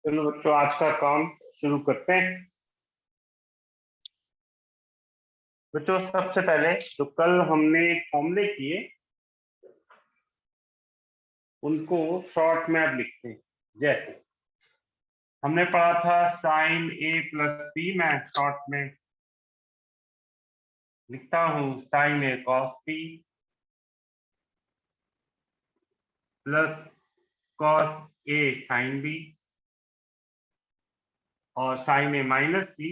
चलो बच्चों, आज का काम शुरू करते हैं। बच्चों, सबसे पहले जो कल हमने फॉर्मूले किए उनको शॉर्ट में अब लिखते हैं। जैसे हमने पढ़ा था साइन ए प्लस बी, मैं शॉर्ट में लिखता हूं sign A cos B plus cos A sine B, और sign A minus B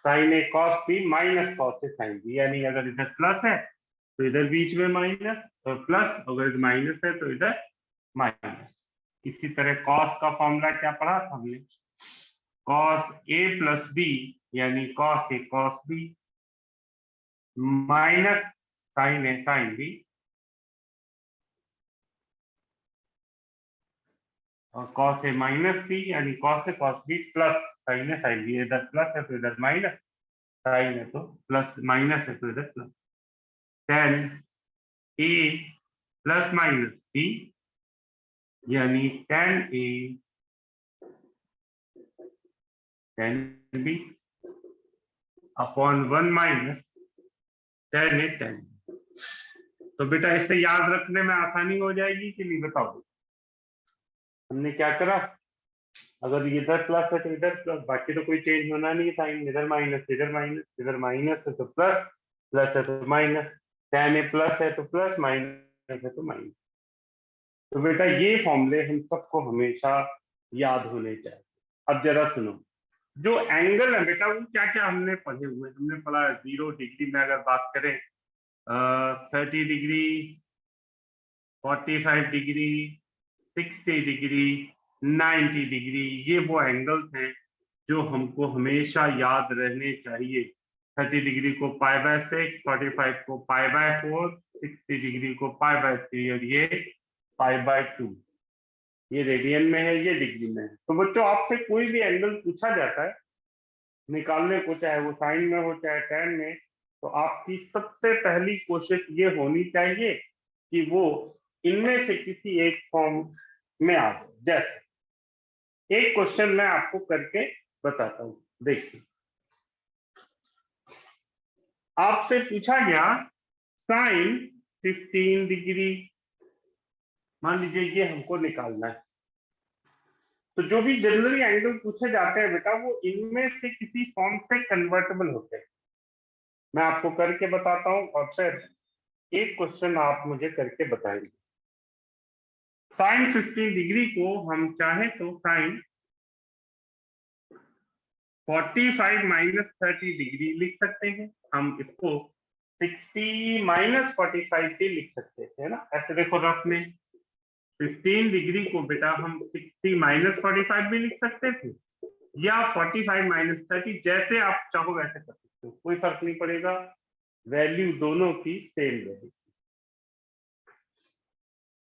sign A cos B minus cos A sine B. यानी अगर इधर प्लस है तो इधर बीच में माइनस, और प्लस अगर माइनस है तो इधर माइनस। इसी तरह कॉस का फॉर्मूला क्या पढ़ा था हमने? कॉस ए प्लस बी यानी cos A cos B minus sign A sine B, और कॉस ए माइनस बी यानी cos A cos B plus sine A sine B. इधर प्लस है तो इधर माइनस, साइन है तो प्लस, माइनस है तो इधर plus. Tan A plus minus B यानी tan A tan B upon one minus tan A tan. तो बेटा इससे याद रखने में आसानी हो जाएगी कि नहीं, बताओ। हमने क्या करा, अगर इधर प्लस है तो इधर प्लस, बाकी तो कोई चेंज होना नहीं। साइन इधर माइनस, इधर माइनस, इधर माइनस है तो प्लस, प्लस है तो माइनस। टेन ए प्लस है तो प्लस, माइनस है तो माइनस। तो बेटा ये फॉर्मूले हम सबको हमेशा याद होने चाहिए। अब जरा सुनो, जो एंगल है बेटा वो क्या क्या हमने पढ़े हुए। हमने पढ़ा 0 डिग्री में अगर बात करें 30 डिग्री, 45 डिग्री, 60 डिग्री, 90 डिग्री, ये वो एंगल्स हैं जो हमको हमेशा याद रहने चाहिए। 30 डिग्री को पाई बाय 6, 45 को पाई बाय 4, 60 डिग्री को पाई बाय 3, और ये पाई बाय 2। ये रेडियन में है, ये डिग्री में है। तो बच्चों आपसे कोई भी एंगल पूछा जाता है निकालने को, चाहे वो साइन में हो चाहे टेन में, तो आपकी सबसे पहली कोशिश ये होनी चाहिए कि वो इनमें से किसी एक फॉर्म में आ जाए। जैसे एक क्वेश्चन मैं आपको करके बताता हूं, देखिए। आपसे पूछा गया साइन 15 डिग्री, मान लीजिए ये हमको निकालना है। तो जो भी जनरली एंगल पूछे जाते हैं बेटा वो इनमें से किसी फॉर्म से कन्वर्टेबल होते हैं। मैं आपको करके बताता हूं और फिर एक क्वेश्चन आप मुझे करके बताएंगे। साइन 15 डिग्री को हम चाहे तो साइन 45 माइनस 30 डिग्री लिख सकते हैं। हम इसको 60 माइनस 45 भी लिख सकते थे, है ना। ऐसे देखो रफ में 15 डिग्री को बेटा हम 60 माइनस 45 भी लिख सकते थे, या 45 माइनस 30, जैसे आप चाहो वैसे कर सकते हो, कोई फर्क नहीं पड़ेगा। वैल्यू दोनों की सेम रहेगी।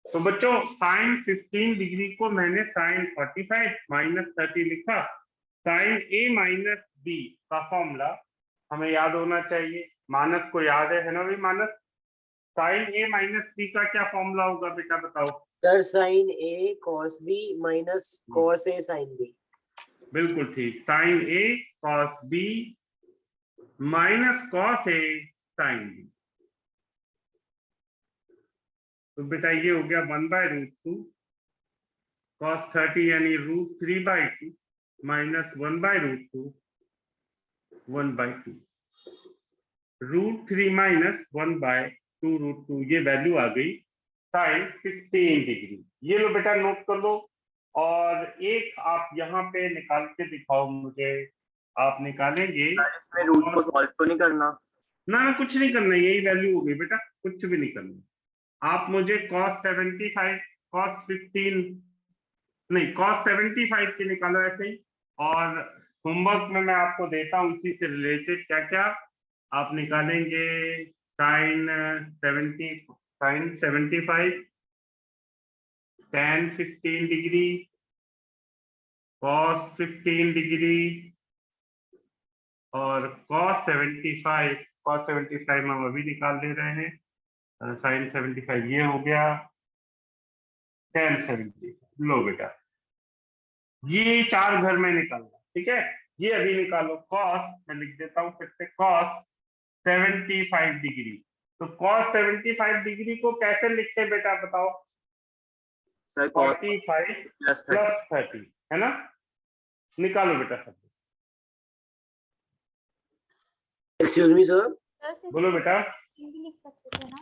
तो बच्चों साइन 15 डिग्री को मैंने साइन 45 माइनस 30 लिखा। साइन ए माइनस बी का फॉर्मूला हमें याद होना चाहिए। मानस को याद है ना भाई? मानस, साइन ए माइनस बी का क्या फॉर्मूला होगा बेटा, बताओ। Sir sign A cos B minus cos A sine B. बिल्कुल ठीक, sign A cos B minus cos A sine B. तो बेटा ये हो गया 1/√2 कॉस 30 यानी √3/2 माइनस 1/√2 1/2। √3 माइनस 1/2√2, ये वैल्यू आ गई साइन 15 डिग्री। ये लो बेटा, नोट कर लो। और एक आप यहाँ पे निकाल के दिखाओ मुझे। आप निकालेंगे, इसमें रूट को सॉल्व तो नहीं करना ना कुछ नहीं करना, यही वैल्यू हो गई बेटा, कुछ भी नहीं करना। आप मुझे cos 75 cos 15 नहीं cos 75 के निकालो ऐसे ही। और होमवर्क में मैं आपको देता हूँ इसी से रिलेटेड क्या क्या आप निकालेंगे। Sine 75 tan 15 degree, cos 15 degree, और cos 75 हम अभी निकाल ले रहे हैं। साइन 75 ये हो गया tan 75। लो बेटा, ये 4 घर में निकालना, ठीक है। ये अभी निकालो कॉस, मैं लिख देता हूँ फिर से, कॉस 75 डिग्री। तो कॉस 75 डिग्री को कैसे लिखते हैं बेटा बताओ? सर cos 45 प्लस प्लस 30, है ना। निकालो बेटा सब, एक्सक्यूज मी सर। बोलो बेटा।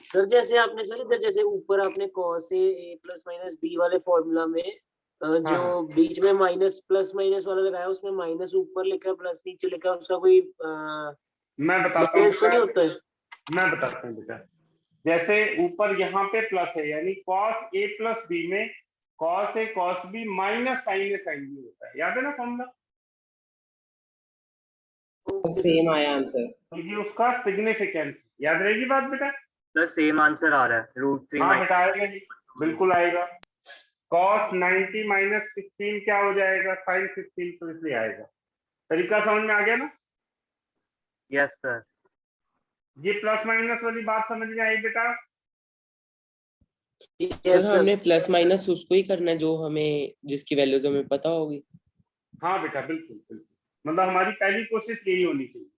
सर जैसे आपने सर इधर जैसे ऊपर आपने cos a plus minus b वाले फॉर्मूला में जो हाँ। बीच में माइनस प्लस माइनस वाला लगाया उसमें माइनस ऊपर लिखा है प्लस नीचे लिखा है, उसका कोई मैं बताता हूँ मतलब तो नहीं होता है? मैं बताता हूँ बेटा। जैसे ऊपर यहाँ पे प्लस है, यानी कॉस ए प्लस बी में cos A cos B minus sign A sine B होता है, याद है ना फॉर्मूला? सेम आया आंसर। तो ये उसका सिग्निफिकेंस, याद रहेगी बात बेटा? सर सेम आंसर आ रहा है √3 हाँ बेटा आएगा जी, बिल्कुल आएगा। कॉस 90 माइनस 16 क्या हो जाएगा? साइन 16, तो इसलिए आएगा। तरीका समझ में आ गया ना? Yes sir. ये प्लस माइनस वाली बात समझ में आई बेटा? Yes, सर हमने प्लस माइनस उसको ही करना है जो हमें जिसकी वैल्यूज हमें पता होगी। हाँ बेटा बिल्कुल बिल्कुल, मतलब हमारी पहली कोशिश यही होनी चाहिए।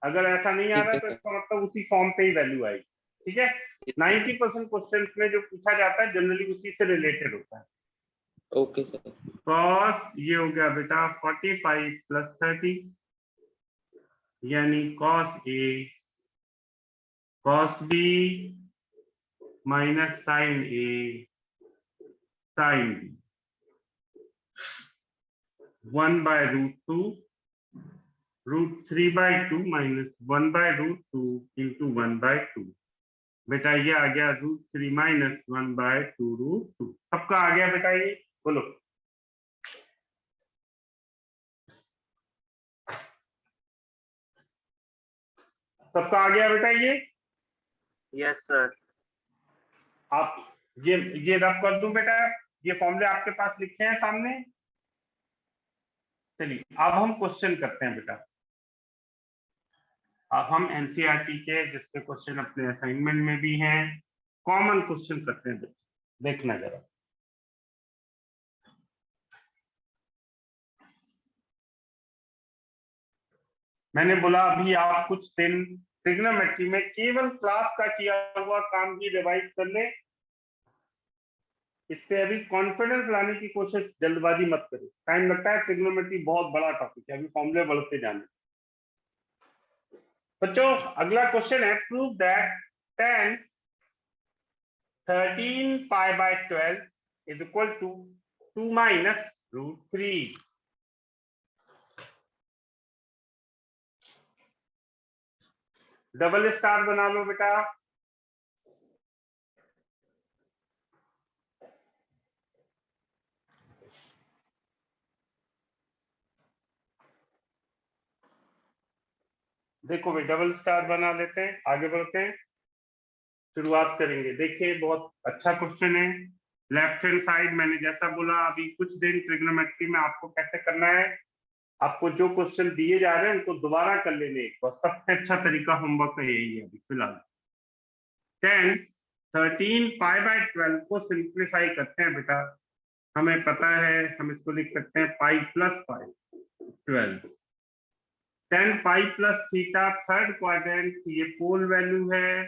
अगर ऐसा नहीं आ रहा तो इसका मतलब उसी फॉर्म पे ही वैल्यू आएगी, ठीक है। 90% क्वेश्चन में जो पूछा जाता है जनरली उसी से रिलेटेड होता है। Okay sir. कॉस ये हो गया बेटा 45 प्लस 30, यानी cos A cos B minus sign A sine B 1/√2 √3/2 minus 1/√2 into 1/2। बेटा ये आ गया √3 माइनस 1/2 √2। सबका आ गया बेटा? ये बोलो। सबका आ गया बेटा ये? Yes sir. आप ये रब कर दूं बेटा? ये फॉर्मूले आपके पास लिखे हैं सामने। चलिए अब हम क्वेश्चन करते हैं बेटा। अब हम एनसीईआरटी के जिसके क्वेश्चन अपने असाइनमेंट में भी हैं, कॉमन क्वेश्चन करते हैं बेटा, देखना जरा। मैंने बोला अभी आप कुछ दिन ट्रिग्नोमेट्री में केवल क्लास का किया हुआ काम ही रिवाइज कर ले। इससे अभी कॉन्फिडेंस लाने की कोशिश, जल्दबाजी मत करो, टाइम लगता है। ट्रिग्नोमेट्री बहुत बड़ा टॉपिक है, अभी फॉर्मूले बढ़ते जाने। बच्चों अगला क्वेश्चन है, prove that tan 13π/12 is equal to 2 minus √3। Double star बना लो बेटा। देखो भाई डबल स्टार बना लेते हैं, आगे बढ़ते हैं, शुरुआत करेंगे। देखिए बहुत अच्छा क्वेश्चन है। लेफ्ट हैंड साइड मैंने जैसा बोला अभी कुछ दिन ट्रिग्नोमेट्री में आपको कैसे करना है, आपको जो क्वेश्चन दिए जा रहे हैं उनको दोबारा कर लेने एक बार। सबसे अच्छा तरीका होमवर्क का यही है अभी फिलहाल। 10 13π/12 को सिंप्लीफाई करते हैं बेटा। हमें पता है हम इसको लिख सकते हैं pi plus pi 12। 10 pi plus theta third quadrant, ये पोल वैल्यू है।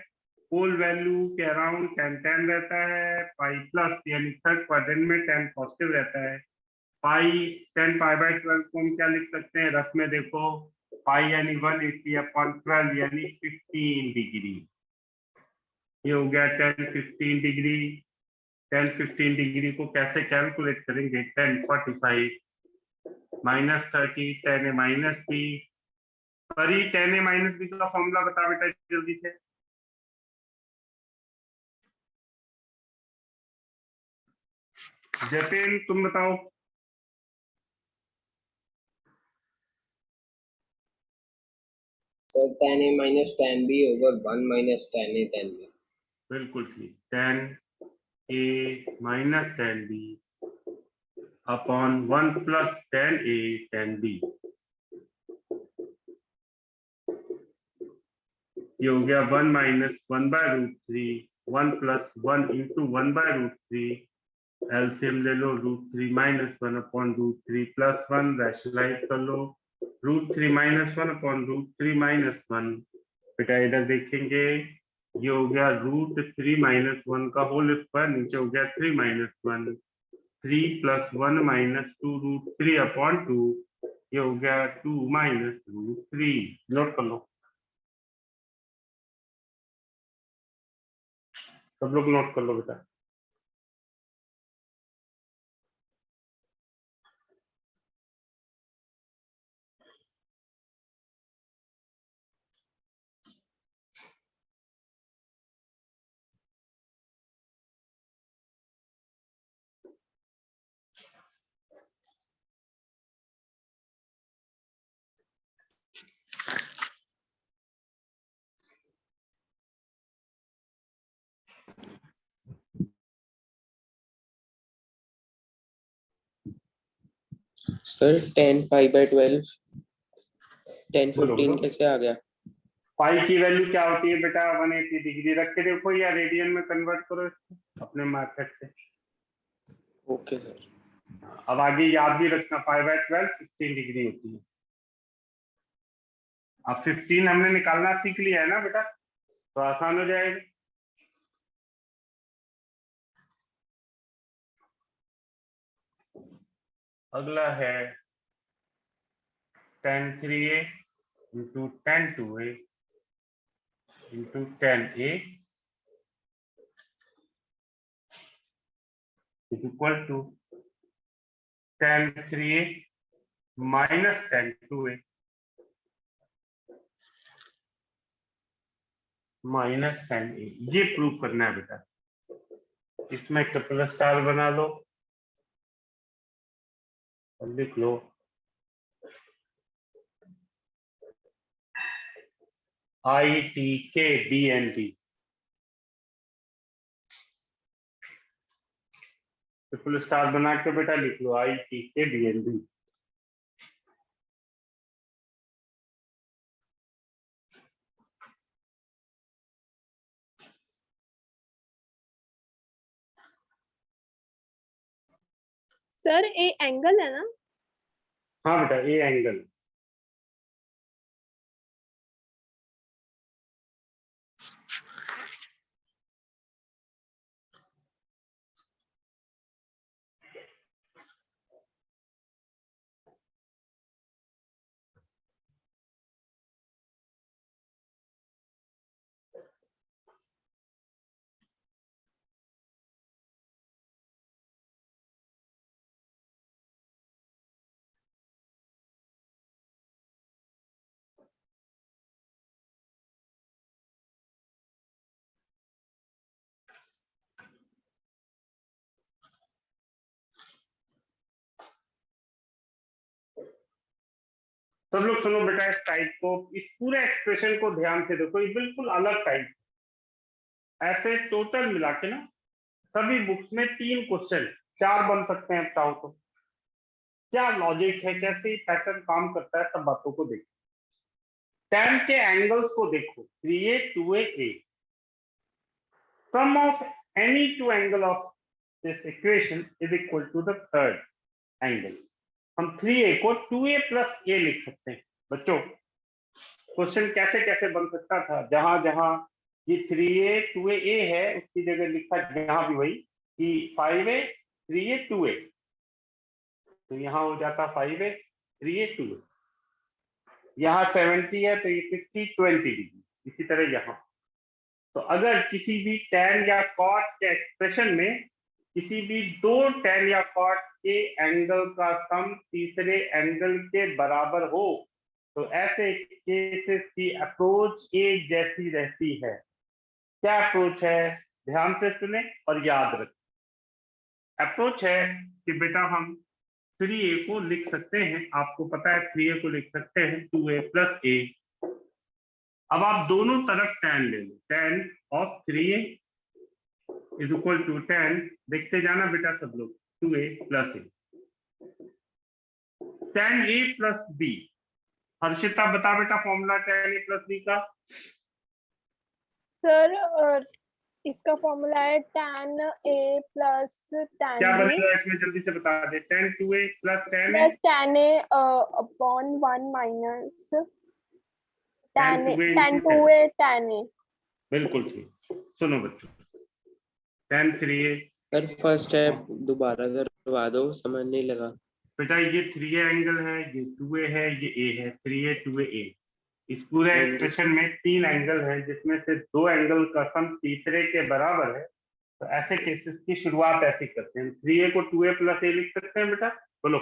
पोल वैल्यू के अराउंड tan रहता है। पाई प्लस यानी थर्ड क्वाड्रेंट में tan पॉजिटिव रहता है। पाई 10π/12 को हम क्या लिख सकते हैं रफ में? देखो पाई यानी 180/12 यानी 15 डिग्री। ये हो गया 10-15 डिग्री। 10-15 डिग्री को कैसे कैलकुलेट करेंगे? 1045 माइनस 30 10 माइनस बी। परी 10 माइनस बी का फॉर्मूला बता बेटा जल्दी से। जतिन तुम बताओ। Sir tan a minus tan b over 1 minus tan a tan b। बिल्कुल ठीक, 10 a minus 10 b upon 1 plus 10 a 10 b। ये हो गया 1 माइनस 1/√3 1 प्लस 1 इंटू 1/√3 एलसीएम ले लो, √3 - 1 अपॉन √3 + 1, रैशनलाइज कर लो, √3 - 1 अपॉन √3 - 1। बेटा इधर देखेंगे, ये हो गया √3 - 1 का होल स्क्वायर, नीचे हो गया 3 - 1, 3 + 1 - 2 √3 अपॉन 2, ये हो गया 2 - √3। नोट कर लो, सब लोग नोट कर लो बेटा। सर 10 5/12 10 बोलो 15 बोलो। कैसे आ गया? पाई की वैल्यू क्या होती है बेटा? 180 डिग्री रख के देखो या रेडियन में कन्वर्ट करो इसको अपने मेथड से। Okay sir. अब आगे याद भी रखना, 5/12 16 डिग्री होती है। अब 15 हमने निकालना सीख लिया है ना बेटा, तो आसान हो जाएगा। अगला है tan 3a into tan 2a into tan a is equal to tan 3a minus tan 2a minus tan a। ये प्रूव करना है बेटा। इसमें कैपिटल स्टार बना लो और लिख लो ITK DNB। ट्रिपल स्टार बना के बेटा लिख लो ITK DNB। Sir A angle है ना? हाँ बेटा, ए एंगल। सब लोग सुनो बेटा, इस टाइप को, इस पूरे एक्सप्रेशन को ध्यान से देखो, ये बिल्कुल अलग टाइप। ऐसे टोटल मिला के ना सभी बुक्स में 3 क्वेश्चन 4 बन सकते हैं चाहो तो। क्या लॉजिक है, कैसे पैटर्न काम करता है, सब बातों को देखो। tan के एंगल्स को देखो, 3a 2a। Sum of any 2 angle of this equation is equal to the third angle. हम 3a को 2a + a लिख सकते हैं। बच्चों क्वेश्चन कैसे कैसे बन सकता था, जहां जहां ये 3a 2a है उसकी जगह लिखा जहां भी वही कि 5a 3a 2a, तो यहाँ हो जाता 5a 3a 2a। यहाँ 70 है तो ये 60 20 डिग्री। इसी तरह यहाँ, तो अगर किसी भी tan या cot के एक्सप्रेशन में किसी भी 2 tan या cot के एंगल का सम तीसरे एंगल के बराबर हो तो ऐसे केसेस की अप्रोच एक जैसी रहती है। क्या अप्रोच है? ध्यान से सुने और याद रखें। अप्रोच है कि बेटा हम 3a को लिख सकते हैं, आपको पता है 3a को लिख सकते हैं 2a + a। अब आप दोनों तरफ tan ले लो, tan of 3a is equal to tan, देखते जाना बेटा सब लोग, 2a + a। tan a + b, Harshita बता बेटा फॉर्मूला tan a + b का। सर इसका फॉर्मूला है tan a प्लस tan क्या b बनेगा इसमें, जल्दी से बता दे। tan 2a plus tan a, plus tan a upon 1 minus tan 2a tan into 2a tan a। बिल्कुल ठीक। सुनो बच्चों, tan 3a, sir first step दोबारा करवा दो, समझ नहीं लगा। बेटा ये 3a एंगल है, ये 2a है, ये a है, 3a 2a a। इस पूरे हाँ जी। एक्सप्रेशन में 3 एंगल है, जिसमें से 2 एंगल का सम तीसरे के बराबर है। तो ऐसे केसेस की शुरुआत ऐसी करते हैं। 3a को 2a प्लस a लिख सकते हैं बेटा, बोलो।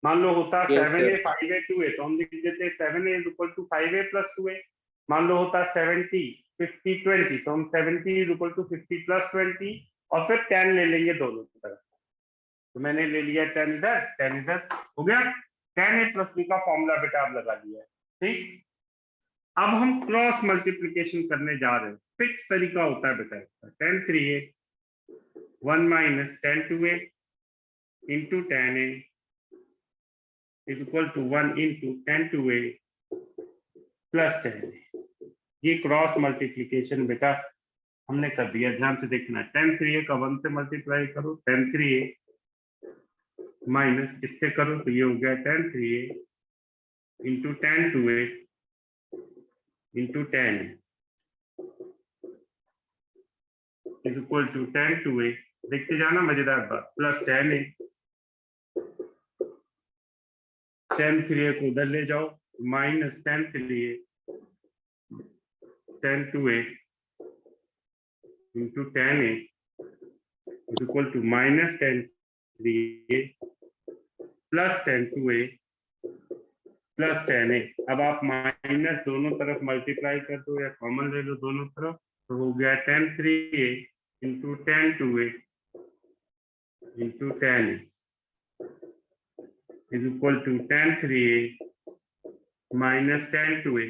मान लो होता Yes, 7a sir. 5a 2a, तो हम लिख देते 7a is equal to 5a plus 2a। मान लो होता 70 50 20, तो हम 70 इज इक्वल टू 50 प्लस 20, और फिर 10 ले लेंगे दोनों तरफ। तो मैंने ले लिया 10 इधर 10 इधर, हो गया। 10a प्लस b का फॉर्मूला बेटा आप लगा दिया है, ठीक। अब हम क्रॉस मल्टीप्लीकेशन करने जा रहे हैं। फिक्स तरीका होता है बेटा इसका। 10 3a 1 minus 10 2a into 10a is equal to 1 into 10 2a plus 10a। ये क्रॉस मल्टीप्लीकेशन बेटा हमने कर दिया, ध्यान से देखना। 10 3a का 1 से मल्टीप्लाई करो, 10 3a माइनस इससे करो, तो ये हो गया 10 3a into 10 2a into 10 is equal to 10 2a, देखते जाना मजेदार बात, प्लस 10a। 10 3a को उधर ले जाओ, minus 10 3a 10 2a into 10a is equal to minus 10 3a plus 10 2a plus 10a। अब आप माइनस दोनों तरफ मल्टीप्लाई कर दो या कॉमन ले लो दोनों तरफ, तो हो गया 10 3a into 10 2a into 10a is equal to 10 3a minus 10 2a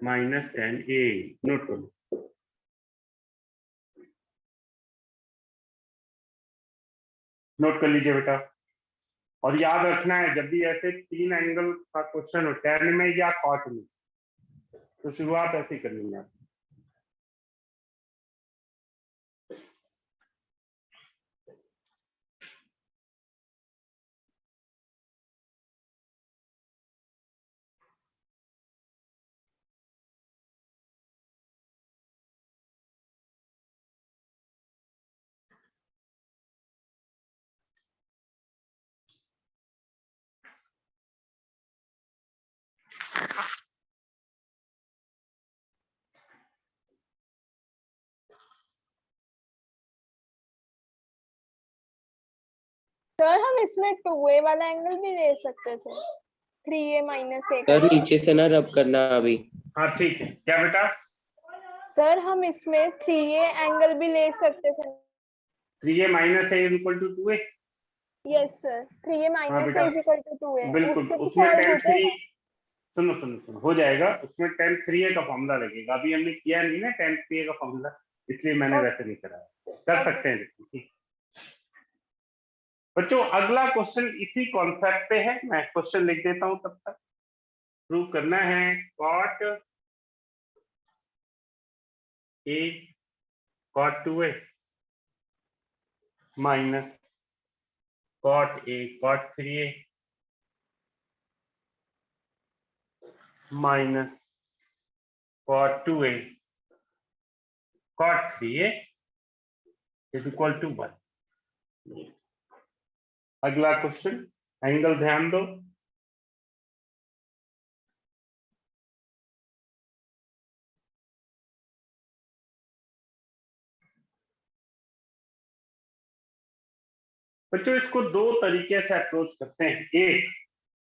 minus 10a। Note करो, नोट कर लीजिए बेटा। और याद रखना है, जब भी ऐसे 3 एंगल का क्वेश्चन हो, tan में या cot में, तो शुरुआत ऐसी करनी है। सर हम इसमें 2a वाला एंगल भी ले सकते थे, 3a माइनस a सर का। नीचे से ना रब करना अभी। हाँ ठीक है, क्या बेटा? सर हम इसमें 3a एंगल भी ले सकते थे। 3a minus a is equal to 2a। Yes sir, 3a minus बेटा, a is equal to 2a। बिल्कुल। उसके तो उसमें सॉल्व हो 10 3 जाएगा। सुनो सुनो सुनो, हो जाएगा। उसमें 10 3a का फॉर्मूला लगेगा, अभी हमने किया नहीं ना 10 3a का फॉर्मूला, इसलिए मैंने वैसे नहीं कराया। कर सकते हैं ठीक। बच्चों अगला क्वेश्चन इसी कॉन्सेप्ट पे है, मैं क्वेश्चन लिख देता हूं तब तक। प्रूव करना है cot a cot 2a minus cot a cot 3a minus cot 2a cot 3a is equal to 1। अगला क्वेश्चन, एंगल ध्यान दो। बच्चों इसको दो तरीके से अप्रोच करते हैं। एक,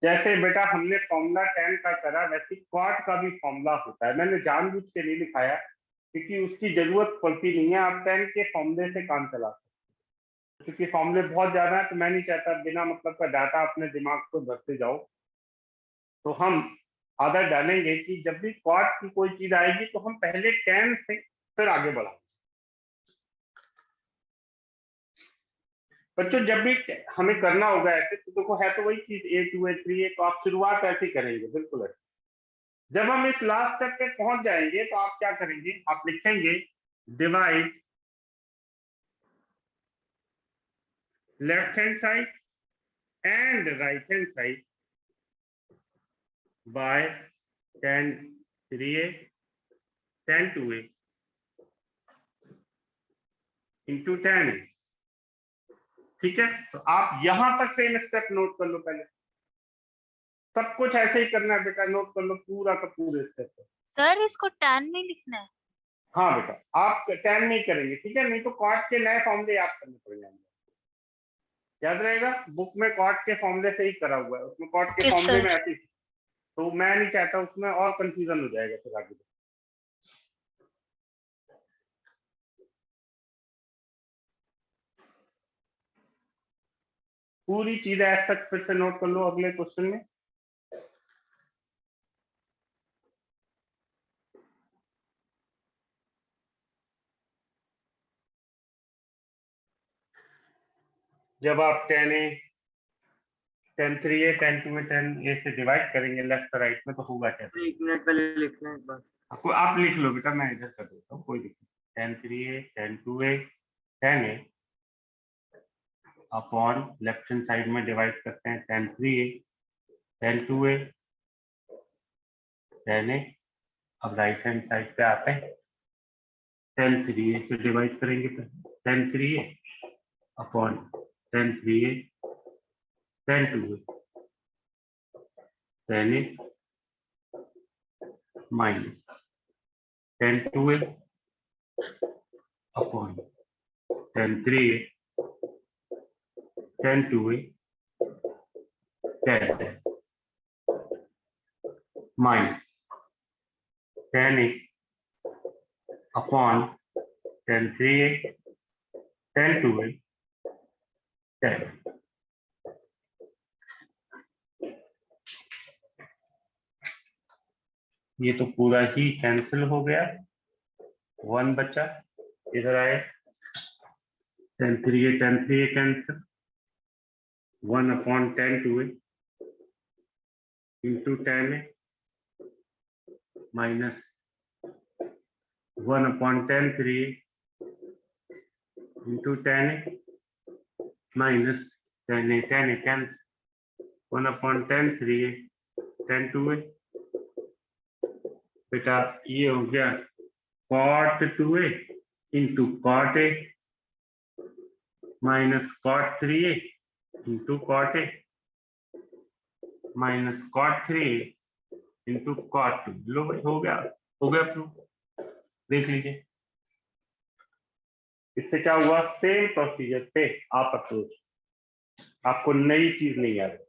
जैसे बेटा हमने फॉर्मूला 10 का करा, वैसे क्वाड का भी फॉर्मूला होता है। मैंने जानबूझ के नहीं लिखाया क्योंकि उसकी जरूरत पड़ती नहीं है, आप 10 के फॉर्मूले से काम चला सकते हैं। क्योंकि फॉर्मूले बहुत ज्यादा है, तो मैं नहीं चाहता बिना मतलब का डाटा अपने दिमाग को भरते जाओ। तो हम आदत डालेंगे कि जब भी क्वाड की कोई चीज आएगी तो हम पहले 10 से फिर आगे बढ़ाएं। बच्चों जब भी हमें करना होगा ऐसे, तो देखो है तो वही चीज a 2 a 3 a, तो आप शुरुआत ऐसे करेंगे, बिल्कुल है। जब हम इस लास्ट स्टेप पे पहुंच जाएंगे तो आप क्या करेंगे, आप लिखेंगे divide left hand side and right hand side by tan 3a tan 2a into tan a। ठीक है, तो आप यहां तक सेम स्टेप नोट कर लो, पहले सब कुछ ऐसे ही करना है बेटा, नोट कर लो पूरा का पूरे स्टेप। सर इसको टैन में लिखना है? हाँ बेटा, आप टैन नहीं करेंगे, ठीक है, नहीं तो कॉट के नए फॉर्मूले याद करने पड़ जाएंगे। याद रहेगा, बुक में कॉट के फॉर्मूले से ही करा हुआ है, उसमें कॉट के Yes, फॉर्मूले sir. में ऐसे, तो मैं नहीं चाहता उसमें और कंफ्यूजन हो जाएगा फिर आगे। पूरी चीजें ऐसा फिर से नोट कर लो अगले क्वेश्चन में। जब आप tan a tan 3a tan 2a tan a से डिवाइड करेंगे लेफ्ट राइट में, तो होगा क्या? एक मिनट पहले लिखना है एक बार। आपको आप लिख लो बेटा, मैं इधर कर देता हूँ, कोई दिक्कत। tan 3a tan 2a tan a upon left hand side में डिवाइड करते हैं tan 3a tan 2a tan a। अब राइट हैंड साइड पे आते हैं, tan 3a से डिवाइड करेंगे तो tan 3a upon tan 3a tan 2a tan a minus tan 2a upon tan 3a tan 2a tan a minus tan a upon tan 3a tan 2a tan a। ये तो पूरा ही cancel हो गया, 1 बचा, इधर आए tan 3a cancel, 1 upon tan 2a into tan a minus 1 upon tan 3a into tan a minus tan a cancel, 1 upon tan 3a tan 2a। बेटा ये हो गया cot 2a into cot a minus cot 3a into cot a minus cot 3a into cot 2। लो भाई, हो गया proof, देख लीजिए। इससे क्या हुआ, सेम प्रोसीजर पे आप अप्रोच, आपको नई चीज नहीं आ रही।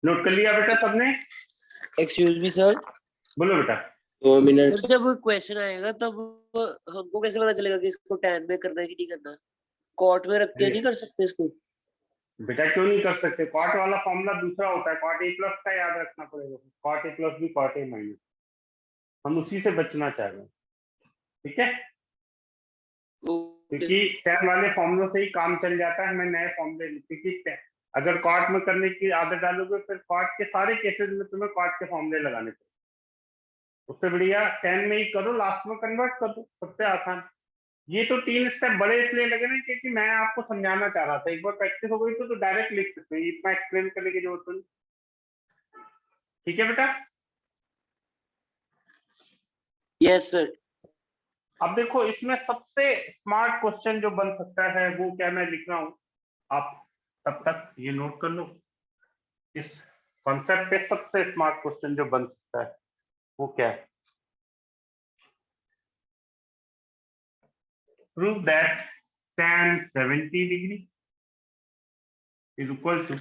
नोट कर लिया बेटा सबने? एक्सक्यूज मी सर, बोलो बेटा। 2 मिनट। सर जब क्वेश्चन आएगा तब हमको कैसे पता चलेगा कि इसको टैन में करना है कि नहीं करना? कॉट में रख के नहीं कर सकते इसको? बेटा क्यों नहीं कर सकते, कॉट वाला फॉर्मूला दूसरा होता है, कॉट ए प्लस का याद रखना पड़ेगा, कॉट ए प्लस भी कॉट ए माइनस, हम उसी से बचना चाह रहे हैं, ठीक है, क्योंकि टैन वाले फॉर्मूलों से ही काम चल जाता है, हमें नए फॉर्मूले, क्योंकि अगर कॉट में करने की आदत डालोगे फिर कॉट के सारे केसेस में तुम्हें कॉट के फॉर्मूले लगाने पड़ेंगे, उससे बढ़िया टैन में ही करो, लास्ट में कन्वर्ट कर दो, सबसे आसान। ये तो 3 स्टेप बड़े इसलिए लगे ना क्योंकि मैं आपको समझाना चाह रहा था। एक बार प्रैक्टिस हो गई तो डायरेक्ट लिख सकते हैं, इतना एक्सप्लेन करने की जरूरत नहीं। ठीक है बेटा। Yes sir. अब देखो इसमें सबसे स्मार्ट क्वेश्चन जो बन सकता है वो क्या मैं लिख रहा हूं, आप तब तक ये नोट कर लो। इस कॉन्सेप्ट पे सबसे स्मार्ट क्वेश्चन जो बन सकता है वो क्या है, prove that tan 70 degree is equal to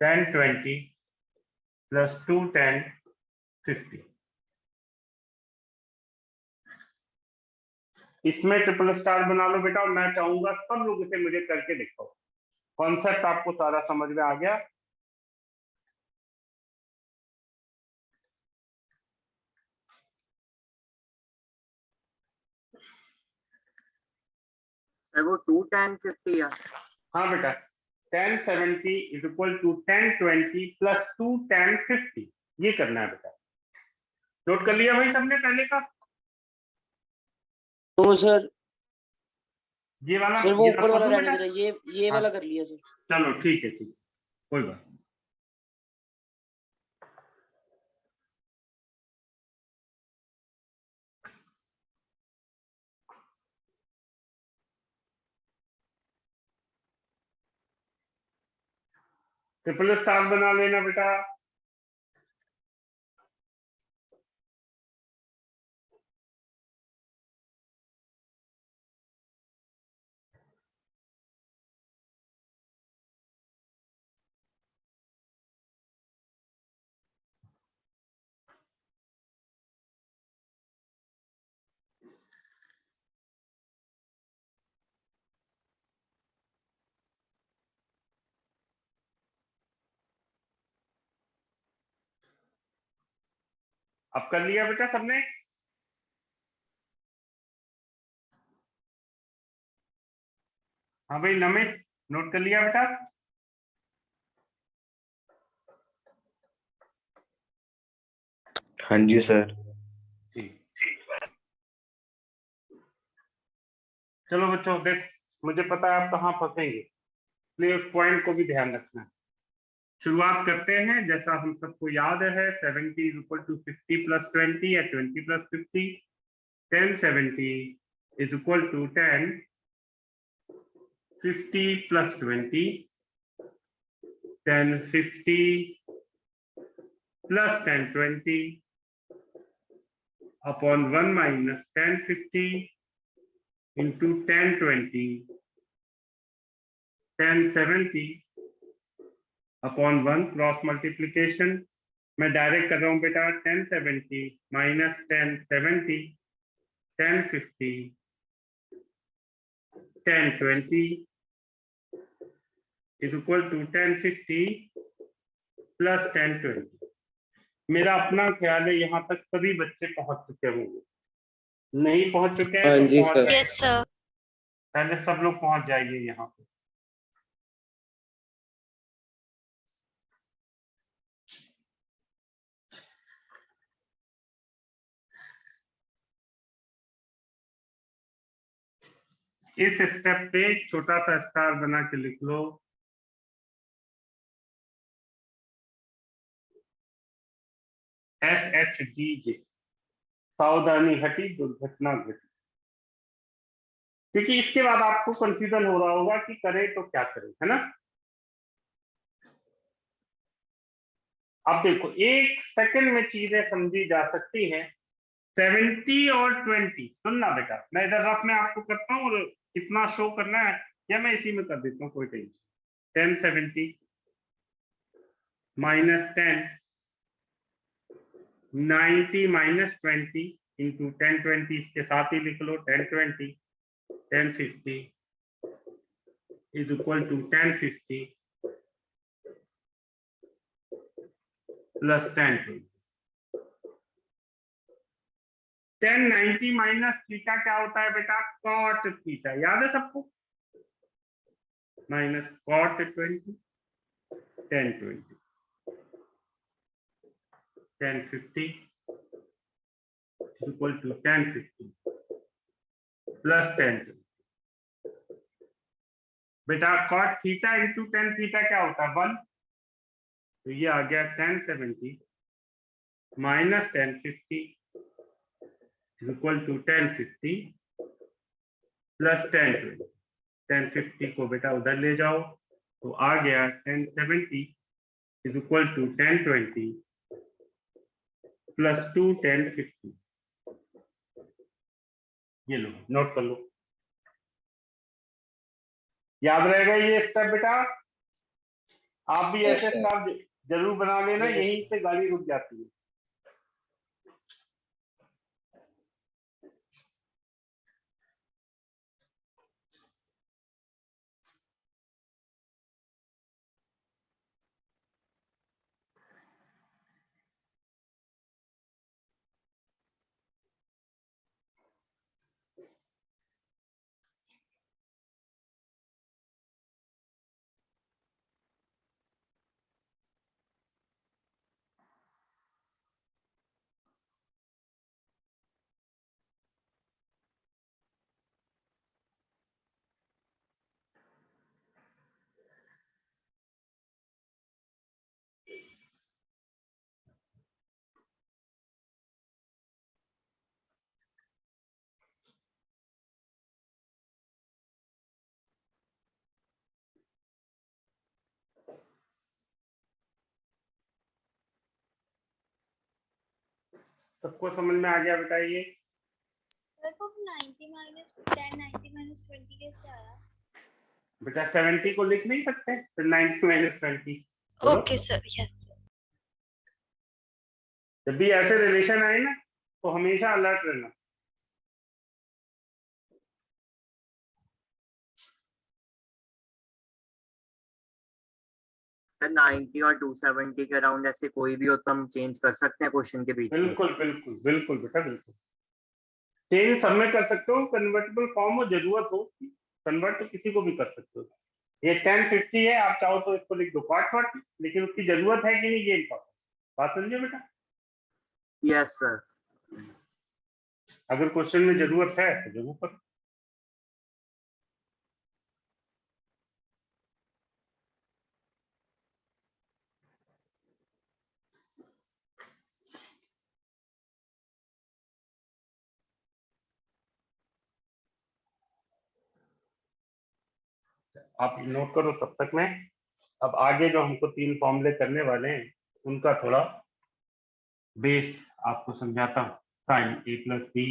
tan 20 plus 2 tan 50। इसमें ट्रिपल स्टार बना लो बेटा, और मैं चाहूंगा सब लोग इसे मुझे करके दिखाओ। कॉन्सेप्ट आपको सारा समझ में आ गया। सर वो 2 tan 50 या? हाँ बेटा, tan 70 is equal to tan 20 plus 2 tan 50, ये करना है बेटा। नोट कर लिया भाई सबने पहले का? तो सर ये वाला सर वो ये ऊपर वाला कर दूं रहने बेटा? दे रहा, ये हाँ। वाला कर लिया सर। चलो ठीक है, ठीक, कोई बात नहीं। ट्रिपल स्टार बना लेना बेटा। अब कर लिया बेटा सबने? हाँ भाई नमित, नोट कर लिया बेटा? हाँ जी सर। ठीक, चलो बच्चों देख, मुझे पता है आप कहाँ फंसेंगे, इसलिए उस पॉइंट को भी ध्यान रखना है। शुरुआत करते हैं जैसा हम सबको याद है, 70 is equal to 50 plus 20 या 20 plus 50। tan 70 is equal to tan 50 plus 20, tan 50 plus tan 20 upon 1 minus tan 50 into tan 20 tan 70 upon 1 cross multiplication. मैं डायरेक्ट कर रहा हूं बेटा, tan 70 minus tan 70 tan 50 tan 20 is equal to tan 50 plus tan 20। मेरा अपना ख्याल है यहाँ तक सभी बच्चे पहुंच चुके होंगे, नहीं पहुंच चुके हैं हाँ तो जी पहुंच सर। जाए। Yes sir. पहले सब लोग पहुंच जाइए यहाँ पे। इस स्टेप पे छोटा सा स्टार बना के लिख लो, SHDJ, सावधानी हटी दुर्घटना घटी। क्योंकि इसके बाद आपको कंफ्यूजन हो रहा होगा कि करें तो क्या करें, है ना? अब देखो 1 सेकंड में चीजें समझी जा सकती हैं। 70 और 20, सुनना बेटा, मैं इधर रफ में आपको करता हूँ और कितना शो करना है या मैं इसी में कर देता हूँ, कोई टेंशन। 10 70 minus 10 90 minus 20 into 10 20, इसके साथ ही लिख लो 10 20 10 50 is equal to 10 50 plus 10 20। 10 90 minus theta क्या होता है बेटा? कॉट थीटा, याद है सबको? Minus cot 20 10 20 10 50 equal to tan 50 plus tan 20। बेटा cot theta into tan theta क्या होता है 1, तो ये आ गया tan 70 minus tan 50 equal to tan 50 plus tan 20। tan 50 को बेटा उधर ले जाओ तो आ गया tan 70 is equal to tan 20 plus 2 tan 50। ये लो नोट कर लो, याद रहेगा ये स्टेप बेटा। आप भी Yes, ऐसे sir. स्टेप जरूर बना लेना, Yes. यहीं से गाड़ी रुक जाती है। सबको समझ में आ गया बेटा ये? सर को 90 माइनस 10 90 माइनस 20 कैसे आया? बेटा 70 को लिख नहीं सकते, फिर 90 माइनस 20। Okay sir, yes. जब भी ऐसे रिलेशन आए ना तो हमेशा अलर्ट रहना। सर 90 और 270 के अराउंड ऐसे कोई भी हो तो हम चेंज कर सकते हैं क्वेश्चन के बीच में। बिल्कुल बिल्कुल बिल्कुल बेटा बिल्कुल, चेंज सब में कर सकते हो, कन्वर्टेबल फॉर्म हो, जरूरत हो कन्वर्ट तो किसी को भी कर सकते हो। ये 1050 है, आप चाहो तो इसको लिख दो पार्ट पार्ट, लेकिन उसकी जरूरत है कि नहीं ये इम्पोर्टेंट बात, समझे बेटा? Yes sir. अगर क्वेश्चन में जरूरत है तो जरूर करो। आप नोट करो तब तक में। अब आगे जो हमको 3 फॉर्मूले करने वाले हैं उनका थोड़ा बेस आपको समझाता हूँ। Sign A plus B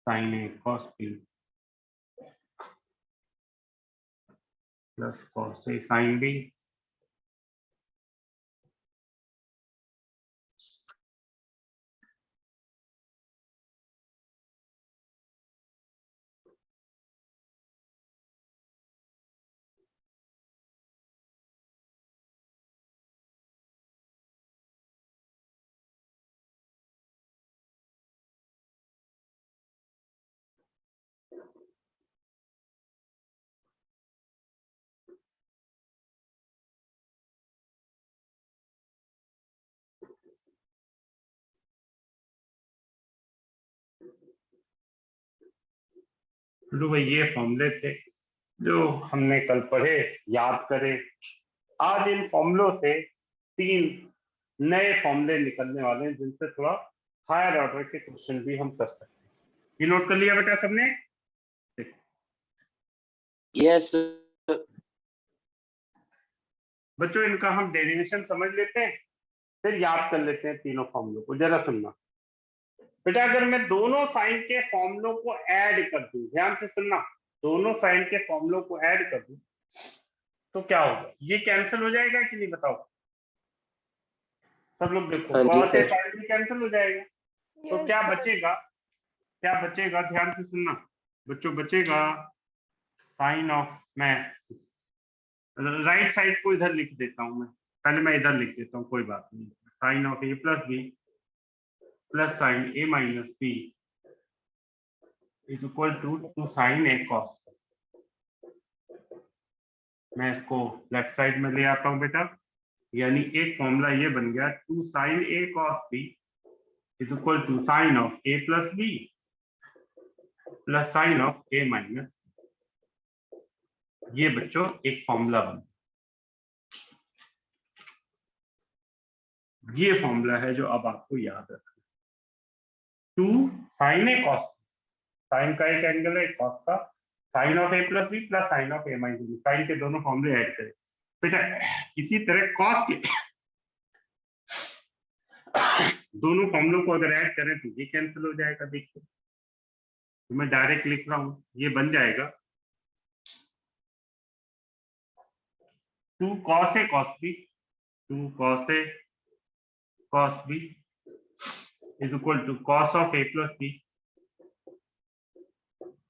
sign A cos B plus cos A sine B लो भाई, ये फॉर्मूले थे जो हमने कल पढ़े, याद करें। आज इन फॉर्मूलों से 3 नए फॉर्मूले निकलने वाले हैं जिनसे थोड़ा हायर ऑर्डर के क्वेश्चन भी हम कर सकते हैं। ये नोट कर लिया बेटा सबने? यस बच्चों इनका हम डेरिवेशन समझ लेते हैं, फिर याद कर लेते हैं तीनों फॉर्मूलों को। जरा सुनना बेटा, अगर मैं दोनों साइन के फॉर्मूलों को ऐड कर दूं, ध्यान से सुनना, दोनों साइन के फॉर्मूलों को ऐड कर दूं तो क्या होगा? ये कैंसिल हो जाएगा कि नहीं बताओ? सब लोग देखो, हाँ जी कॉस ए सर। साइन भी कैंसिल हो जाएगा, तो Yes, क्या sir. बचेगा? क्या बचेगा? ध्यान से सुनना बच्चों, बचेगा साइन ऑफ, मैं राइट साइड को इधर लिख देता हूं, मैं पहले मैं इधर लिख देता हूं, कोई बात नहीं। Sine of A plus B plus sine A minus B is equal to sine A cos. मैं इसको लेफ्ट साइड में ले आता हूं बेटा, यानी एक फॉर्मूला ये बन गया 2 sine A cos B is equal to sine of A plus B plus sine of A minus. ये बच्चों एक फॉर्मूला बना, ये फॉर्मूला है जो अब आपको याद रखना। 2 साइन ए कॉस, साइन का एक एंगल है कॉस का, sine of A plus B plus sine of A minus B, sine के दोनों फॉर्मूले ऐड करें बेटा। इसी तरह कॉस के दोनों फॉर्मूलों को अगर ऐड करें तो ये कैंसिल हो जाएगा। देखिए तो मैं डायरेक्ट लिख रहा हूं, ये बन जाएगा 2 cos a cos b, 2 cos a cos b is equal to cos of a plus b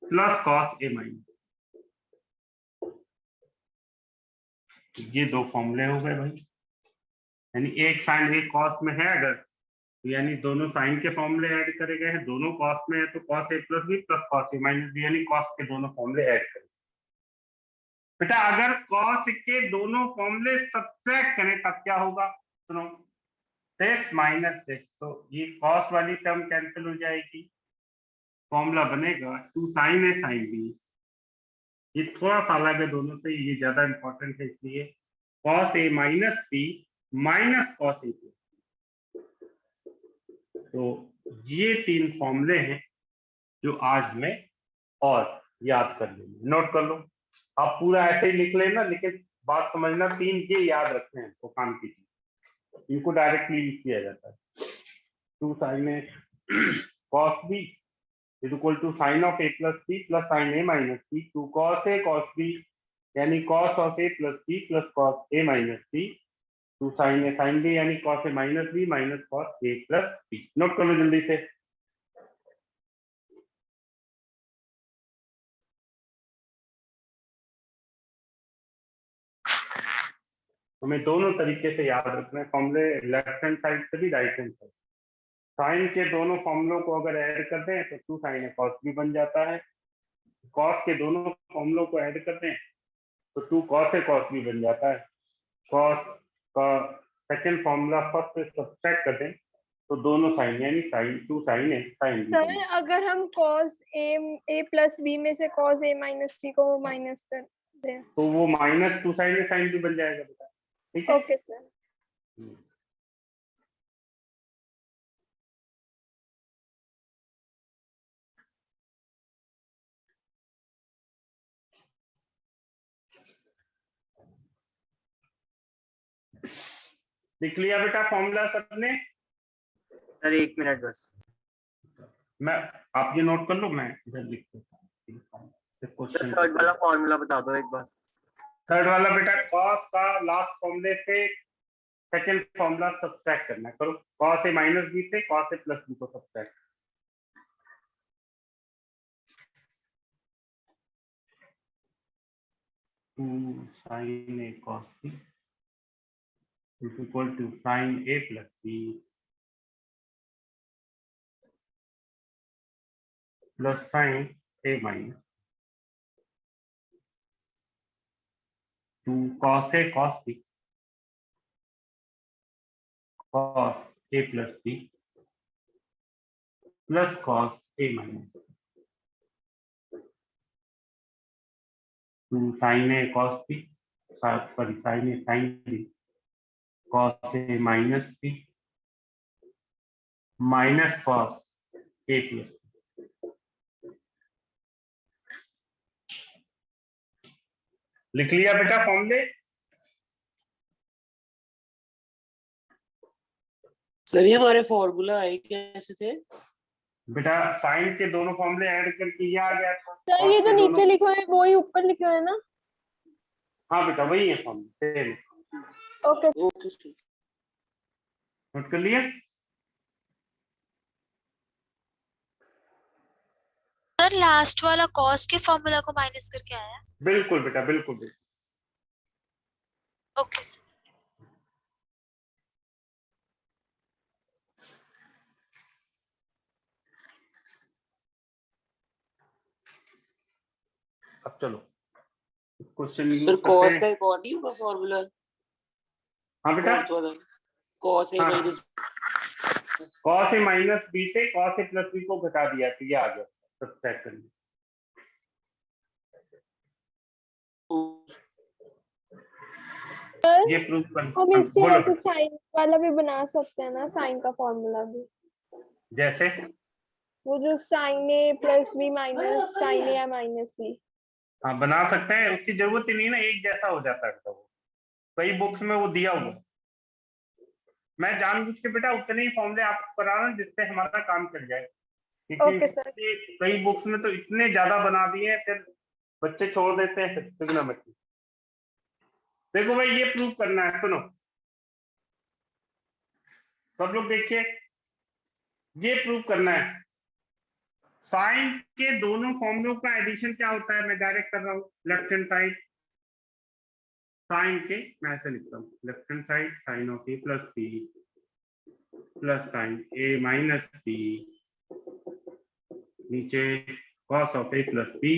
plus cos a minus। ये दो फॉर्मूले हो गए भाई, यानी एक साइन एक कॉस में है अगर, तो यानी दोनों साइन के फॉर्मूले ऐड करे गए हैं, दोनों कॉस में है तो cos a plus B plus cos a minus B, यानी कॉस के दोनों फॉर्मूले ऐड करें। बेटा अगर cos के दोनों फॉर्मूले सब्ट्रैक्ट करें तब क्या होगा, सुनो, this माइनस दिस, तो ये cos वाली टर्म कैंसिल हो जाएगी, फॉर्मूला बनेगा 2 sin a sin b। ये थोड़ा सा अलग है दोनों से, ये ज्यादा इंपॉर्टेंट है, इसलिए cos a minus b minus cos a। तो ये 3 फॉर्मूले हैं जो आज हमें और याद कर लेंगे, नोट कर लो। आप पूरा ऐसे ही लिख लेना, लेकिन बात समझना, 3 ये याद रखते हैं तो काम कीजिए, इनको डायरेक्टली यूज किया जाता है। 2 sin a cos b is equal to sine of A plus B plus sine A minus B, 2 cos a cos b यानी cos of A plus B plus cos a minus B, 2 sin a sin b यानी cos a minus B minus cos a plus B. Note कर लो जल्दी से। हमें दोनों तरीके से याद रखना है फॉर्मूले, लेफ्ट हैंड साइड से भी राइट हैंड साइड। साइन के दोनों फॉर्मूलों को अगर ऐड कर दें तो 2 sin a cos b बन जाता है, cos के दोनों फॉर्मूलों को ऐड कर दें तो 2 cos a cos b बन जाता है, cos का सेकंड फॉर्मूला फर्स्ट से सब्ट्रैक्ट कर दें तो दोनों साइन यानी sine 2 sin a sin b। Sir अगर हम cos a प्लस b में से cos a माइनस b को माइनस कर दें तो वो minus 2 sin a sin b बन जाएगा बेटा, ठीक है। Okay sir. लिख लिया बेटा फॉर्मूला सबने? सर 1 मिनट बस। मैं आप ये नोट कर लो, मैं इधर लिख देता हूँ क्वेश्चन। थर्ड वाला फॉर्मूला बता दो एक बार। थर्ड वाला बेटा cos का लास्ट फॉर्मूले से सेकंड फॉर्मूला सब्ट्रैक्ट करना है, करो। cos a माइनस बी से cos a प्लस बी को subtract. sin a cos b is equal to sin a plus b plus sin a minus 2 cos a cos b cos a plus b plus cos a minus 2 sin a cos b, sorry sin a sin b cos a minus b minus cos a plus b। लिख लिया बेटा फॉर्मूले? Sir ये हमारे formula आए कैसे थे? बेटा साइन के दोनों फॉर्मूले ऐड करके ये आ गया था। सर ये जो नीचे लिखा है वो ही ऊपर लिखा है ना? हाँ बेटा वही है फॉर्मूले। ओके ओके नोट कर लिया? सर लास्ट वाला cos के फॉर्मूला को माइनस करके आया। बिल्कुल बेटा, बिल्कुल बिल्कुल। Okay sir. अब चलो क्वेश्चन सर cos का एक और नहीं होगा फॉर्मूला? हाँ बेटा cos a हाँ। Minus cos a minus B से cos a प्लस बी को घटा दिया तो ये आ गया सब्ट्रैक्ट करने। ये प्रूफ हम इससे बोलो ऐसे साइन वाला भी बना सकते हैं ना, साइन का फॉर्मूला भी, जैसे वो जो sign A plus B minus sign A minus B. हाँ बना सकते हैं, उसकी जरूरत ही नहीं ना, एक जैसा हो जाता है तो वो कई बुक्स में वो दिया हुआ है। मैं जानबूझ के बेटा उतने ही फॉर्मूले आपको करा रहा हूँ जिससे हमारा काम चल जाए, ओके क्योंकि सर। कई बुक्स में तो इतने ज्यादा बना दिए हैं फिर बच्चे छोड़ देते हैं ट्रिग्नोमेट्री। देखो भाई ये प्रूव करना है, सुनो सब लोग देखिए, ये प्रूव करना है साइन के दोनों फॉर्मूलों का एडिशन क्या होता है। मैं डायरेक्ट कर रहा हूँ लेफ्ट हैंड साइड साइन के, मैं ऐसे लिखता हूँ left hand side sine of A plus B plus sine A minus B, नीचे cos of A plus B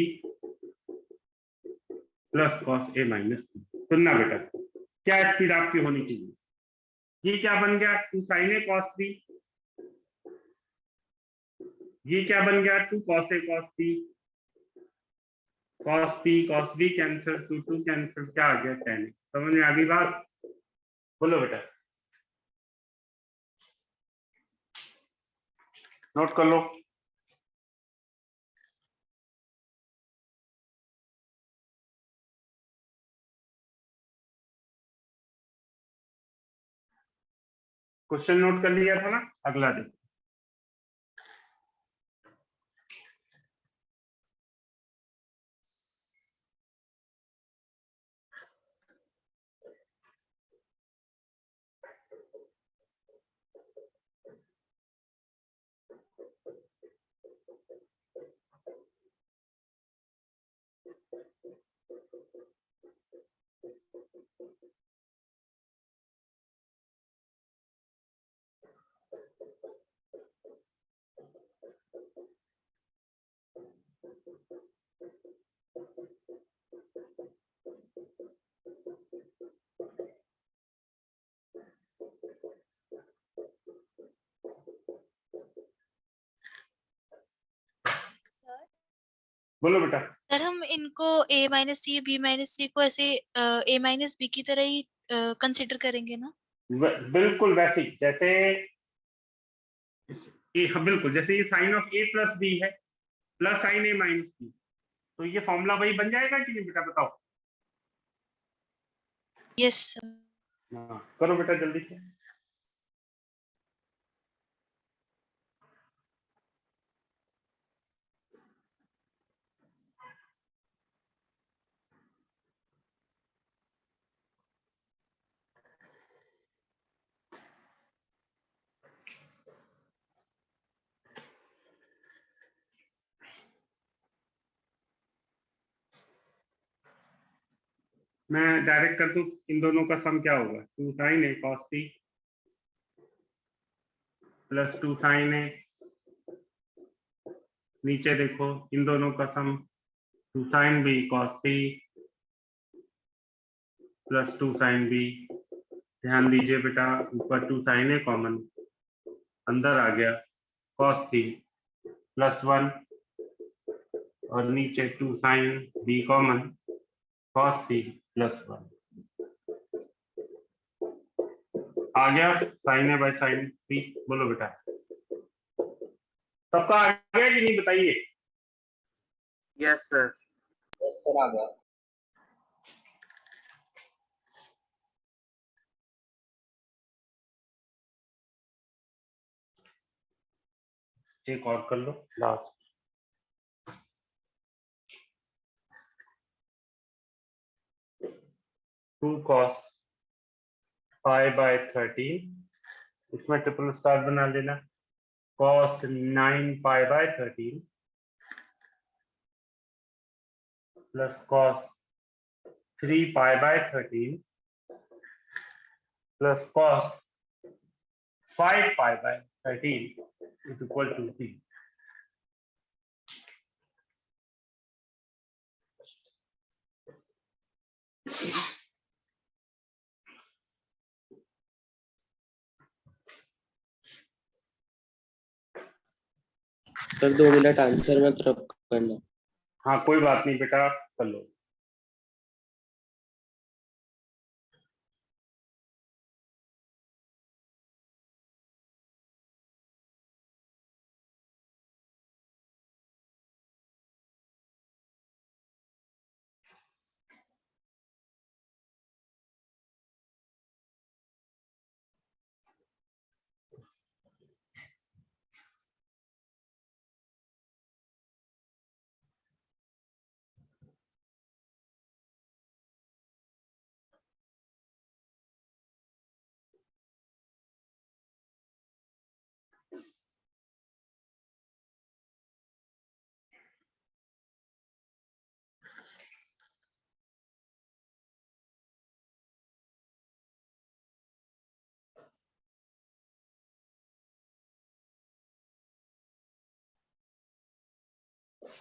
plus cos A minus B. सुनना बेटा क्या स्पीड आपकी होनी चाहिए, ये क्या बन गया 2 साइन ए कॉस बी, ये क्या बन गया 2 cos A cos B, cos B cancel 2 cancel, क्या आ गया 10। समझ में आ गई बात, बोलो बेटा नोट कर लो। क्वेश्चन नोट कर लिया था ना, अगला देखो। बोलो बेटा। सर हम इनको a minus C B minus C को ऐसे a माइनस बी की तरह ही कंसिडर करेंगे ना? बिल्कुल वैसे ही जैसे हाँ, बिल्कुल जैसे ये sine of A plus B है plus sine A minus B, तो ये फॉर्मूला वही बन जाएगा कि नहीं बेटा बताओ। Yes sir. हाँ करो बेटा जल्दी से। मैं डायरेक्ट कर दूं, इन दोनों का सम क्या होगा 2 sine A cos T plus 2 sine A, नीचे देखो इन दोनों का sum 2 sine B cos T plus 2 sine B. ध्यान दीजिए बेटा ऊपर 2 साइन ए कॉमन, अंदर आ गया कॉस टी प्लस 1 और नीचे 2 sine B common cos T plus 1 आ गया sine A by sine T. बोलो बेटा सबका आ गया कि नहीं बताइए। Yes sir. यस सर आ गया। एक और कर लो लास्ट। 2 cos पाई बाय 13, इसमें ट्रिपल स्टार बना लेना cos 9 pi by 13 plus cos 3 pi by 13 plus cos 5 pi by 13 is equal to 3। Sir 2 minute answer मत रब करना। हाँ कोई बात नहीं बेटा, कर लो।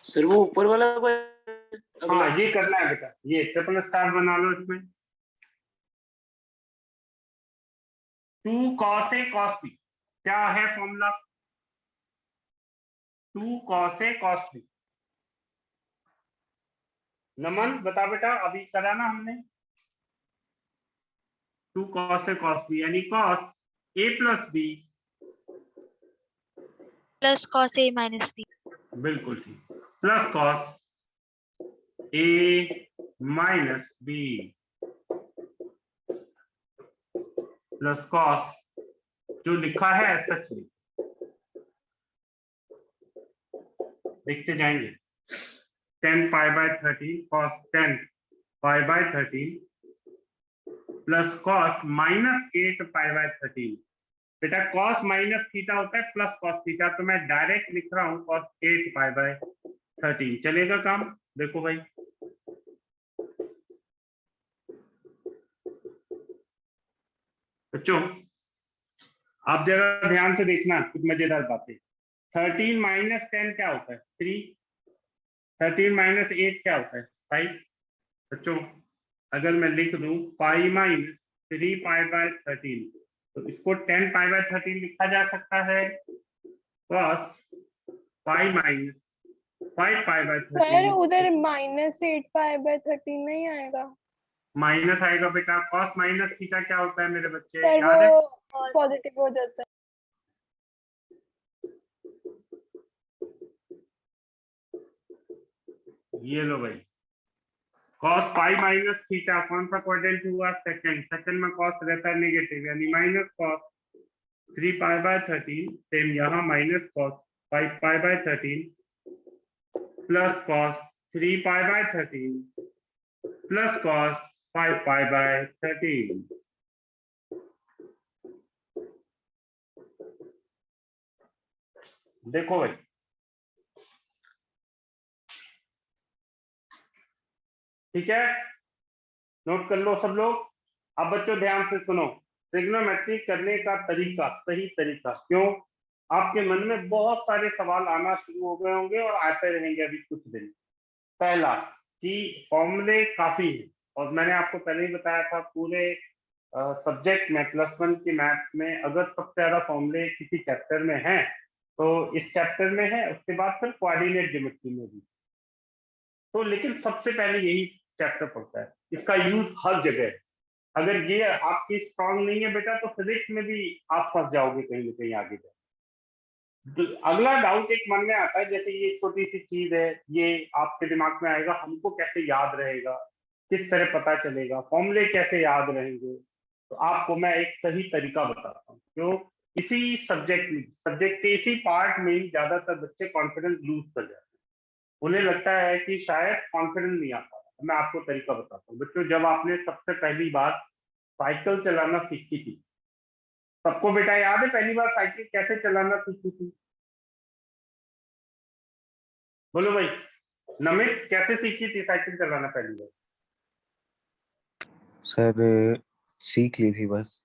सर वो ऊपर वाला हाँ ये करना है बेटा, ये ट्रिपल स्टार बना लो इसमें। 2 cos A cos B, क्या है formula? 2 cos A cos B। नमन बता बेटा, अभी करा ना हमने। 2 cos A cos B यानी cos A plus B। Plus cos A minus B. बिल्कुल ठीक, plus cos A minus B plus cos, जो लिखा है सच लिख, लिखते जाएंगे। 10 pi by 13 cos 10 pi by 13 plus cos minus 8 pi by 13। बेटा cos माइनस थीटा होता है प्लस cos थीटा, तो मैं डायरेक्ट लिख रहा हूँ cos 8 pi by 13। चलेगा काम? देखो भाई, बच्चों आप जरा ध्यान से देखना, कुछ मजेदार बातें। 13 माइनस 10 क्या होता है? 3। 13 माइनस 8 क्या होता है? 5। बच्चों अगर मैं लिख दूं पाई माइनस 3 पाई बाय 13, तो इसको 10 पाई बाय 13 लिखा जा सकता है। cos pi minus 5 pi bye sir 13, उधर -8 पाई बाय 13 नहीं आएगा माइनस आएगा बेटा। cos माइनस थीटा क्या होता है मेरे बच्चे, सर, याद है? वो पॉजिटिव हो जाता है। ये लो भाई, cos पाई माइनस थीटा कौन सा क्वाड्रेंट हुआ? सेकंड। सेकंड में cos रहता है नेगेटिव, यानी minus cos 3 pi by 13। Same यहाँ minus cos 5 pi by 13 plus cos 3 pi by 13 plus cos 5 pi by 13। देखो भाई, ठीक है, नोट कर लो सब लोग। अब बच्चों ध्यान से सुनो, ट्रिग्नोमेट्री करने का तरीका, सही तरीका। क्यों? आपके मन में बहुत सारे सवाल आना शुरू हो गए होंगे और आते रहेंगे अभी कुछ दिन। पहला कि फॉर्मूले काफी है, और मैंने आपको पहले ही बताया था पूरे सब्जेक्ट में +1 की मैथ्स में अगर सबसे ज्यादा फॉर्मूले किसी चैप्टर में हैं तो इस चैप्टर में है, उसके बाद फिर कोऑर्डिनेट ज्योमेट्री में भी। तो लेकिन सबसे पहले यही चैप्टर पड़ता है, इसका यूज हर जगह है। अगर ये आपकी स्ट्रांग नहीं है बेटा, तो फिजिक्स में भी आप फंस जाओगे कहीं ना कहीं आगे जाए। अगला डाउट एक मन में आता है, जैसे ये छोटी सी चीज है, ये आपके दिमाग में आएगा, हमको कैसे याद रहेगा, किस तरह पता चलेगा, फॉर्मूले कैसे याद रहेंगे? तो आपको मैं एक सही तरीका बताता हूँ। जो इसी सब्जेक्ट के इसी पार्ट में ही ज्यादातर बच्चे कॉन्फिडेंस लूज कर जाते हैं, उन्हें लगता है कि शायद कॉन्फिडेंस नहीं आता। मैं आपको तरीका बताता हूँ बच्चों। जब आपने सबसे पहली बार साइकिल चलाना सीखी थी, सबको बेटा याद है पहली बार साइकिल कैसे चलाना सीखी थी? बोलो भाई, नमित कैसे सीखी थी साइकिल चलाना पहली बार? सर सीख ली थी बस।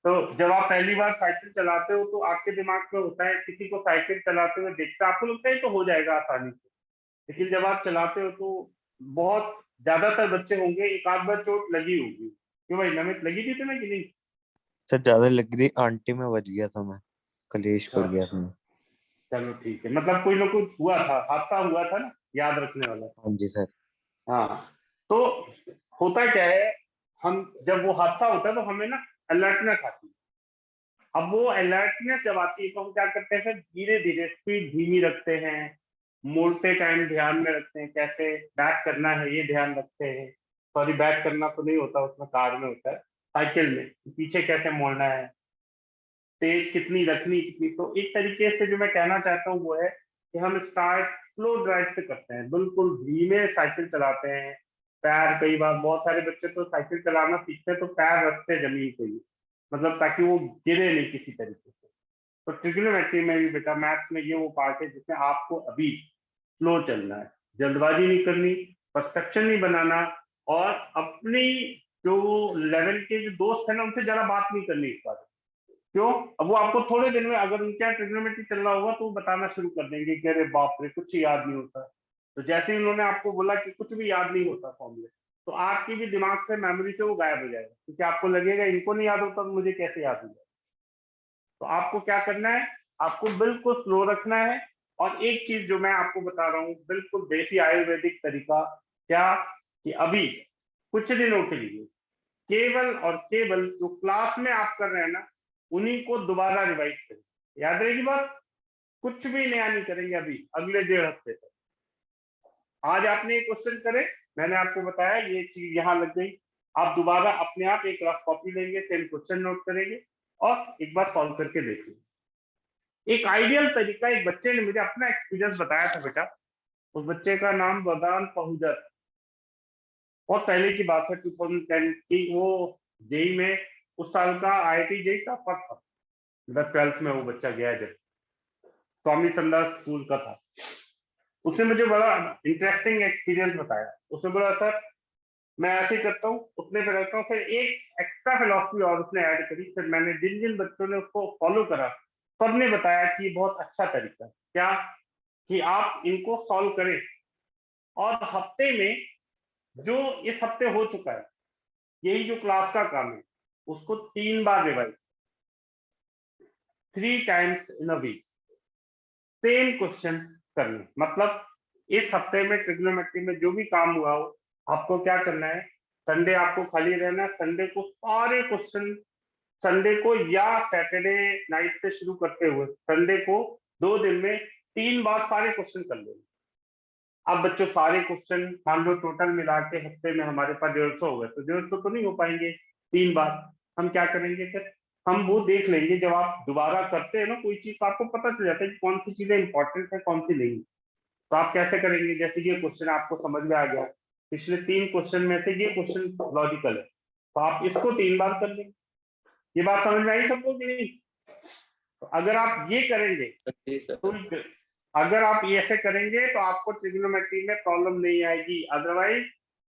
तो जब आप पहली बार साइकिल चलाते हो तो आपके दिमाग में होता है, किसी को साइकिल चलाते हुए देखते आपको लगता है तो हो जाएगा आसानी से, लेकिन जब आप चलाते हो तो बहुत ज्यादातर बच्चे होंगे एक आध बार चोट लगी होगी। क्यों भाई, नमित लगी थी तुम्हें कि नहीं? सर ज्यादा लग रही, आंटी में बच गया था मैं कलेश पड़ गया था। चलो ठीक है, मतलब कोई ना कुछ हुआ था, हादसा हुआ था ना, याद रखने वाला। हाँ जी सर। हाँ, तो होता क्या है, हम जब वो हादसा होता है तो हमें ना अलर्टनेस आती है। अब वो अलर्टनेस जब आती है तो हम क्या करते हैं, फिर धीरे धीरे स्पीड धीमी रखते हैं, मोड़ते टाइम ध्यान में रखते हैं, कैसे बैक करना है ये ध्यान रखते हैं। सॉरी, बैक करना तो नहीं होता उसमें, कार में होता है, साइकिल में पीछे कैसे मोड़ना है, तेज कितनी रखनी कितनी। तो एक तरीके से जो मैं कहना चाहता हूँ वो है कि हम स्टार्ट स्लो ड्राइव से करते हैं, बिल्कुल धीमे साइकिल चलाते हैं। पैर, कई बार बहुत सारे बच्चे तो साइकिल चलाना सीखते हैं तो पैर रखते हैं जमीन पे ही, मतलब ताकि वो गिरे नहीं किसी तरीके से। तो ट्रिग्नोमेट्री में भी बेटा, मैथ्स में ये वो पार्ट है जिसमें आपको अभी स्लो चलना है, जल्दबाजी नहीं करनी, परसेप्शन नहीं बनाना, और अपनी जो लेवल के जो दोस्त है ना उनसे ज्यादा बात नहीं करनी इस बार। क्यों? अब वो आपको थोड़े दिन में, अगर उनके यहाँ ट्रिग्नोमेट्री चल रहा होगा तो वो बताना शुरू कर देंगे कि अरे बाप रे कुछ ही याद नहीं होता। तो जैसे ही उन्होंने आपको बोला कि कुछ भी याद नहीं होता फॉर्मूले, तो आपकी भी दिमाग से, मेमोरी से वो गायब हो जाएगा, क्योंकि आपको लगेगा इनको नहीं याद होता तो मुझे कैसे याद हो जाएगा। तो आपको क्या करना है, आपको बिल्कुल स्लो रखना है। और एक चीज जो मैं आपको बता रहा हूँ, बिल्कुल देसी आयुर्वेदिक तरीका, क्या कि अभी कुछ दिनों के लिए केवल और केवल जो क्लास में आप कर रहे हैं ना उन्हीं को दोबारा रिवाइज करें। याद रहेगी बात, कुछ भी नया नहीं करेंगे अभी अगले 1.5 हफ्ते तक। आज आपने एक क्वेश्चन करे, मैंने आपको बताया ये चीज यहाँ लग गई, आप दोबारा अपने आप एक रफ कॉपी लेंगे, सेम क्वेश्चन नोट करेंगे और एक बार सॉल्व करके देखेंगे। एक आइडियल तरीका, एक बच्चे ने मुझे अपना एक्सपीरियंस बताया था बेटा, उस बच्चे का नाम वरदान पहुजर, बहुत पहले की बात है, 2010 की। वो जेई में उस साल का IIT जेई का फर्स्ट था, मतलब 12th में वो बच्चा गया जब, स्वामी संदास स्कूल का था। उसने मुझे बड़ा इंटरेस्टिंग एक्सपीरियंस बताया। उसने बोला सर मैं ऐसे ही करता हूँ, उतने पे रहता हूँ, फिर एक एक्स्ट्रा फिलॉसफी और उसने ऐड करी। फिर मैंने जिन जिन बच्चों ने उसको फॉलो करा सबने बताया कि बहुत अच्छा तरीका है, क्या कि आप इनको सॉल्व करें और हफ्ते में, जो इस हफ्ते हो चुका है यही जो क्लास का काम है, उसको 3 बार revise, 3 times in a week, same question करने। मतलब इस हफ्ते में ट्रिग्नोमेट्री में जो भी काम हुआ हो, आपको क्या करना है, संडे आपको खाली रहना, संडे को सारे क्वेश्चन, संडे को या सैटरडे नाइट से शुरू करते हुए संडे को 2 दिन में 3 बार सारे क्वेश्चन कर लेंगे। अब बच्चों सारे क्वेश्चन मान लो टोटल मिला के हफ्ते में हमारे पास 150 हो गए, तो 150 तो नहीं हो पाएंगे 3 बार। हम क्या करेंगे फिर, हम वो देख लेंगे, जब आप दोबारा करते हैं ना कोई चीज तो आपको पता चल जाता है कि कौन सी चीजें इंपॉर्टेंट है कौन सी नहीं। तो आप कैसे करेंगे, जैसे ये क्वेश्चन आपको समझ में आ गया, पिछले 3 क्वेश्चन में से ये क्वेश्चन लॉजिकल है, तो आप इसको 3 बार कर लेंगे। ये बात समझ में आई सबको कि नहीं? तो अगर आप ये करेंगे जी सर। तो, अगर आप ये ऐसे करेंगे तो आपको ट्रिग्नोमेट्री में प्रॉब्लम नहीं आएगी, अदरवाइज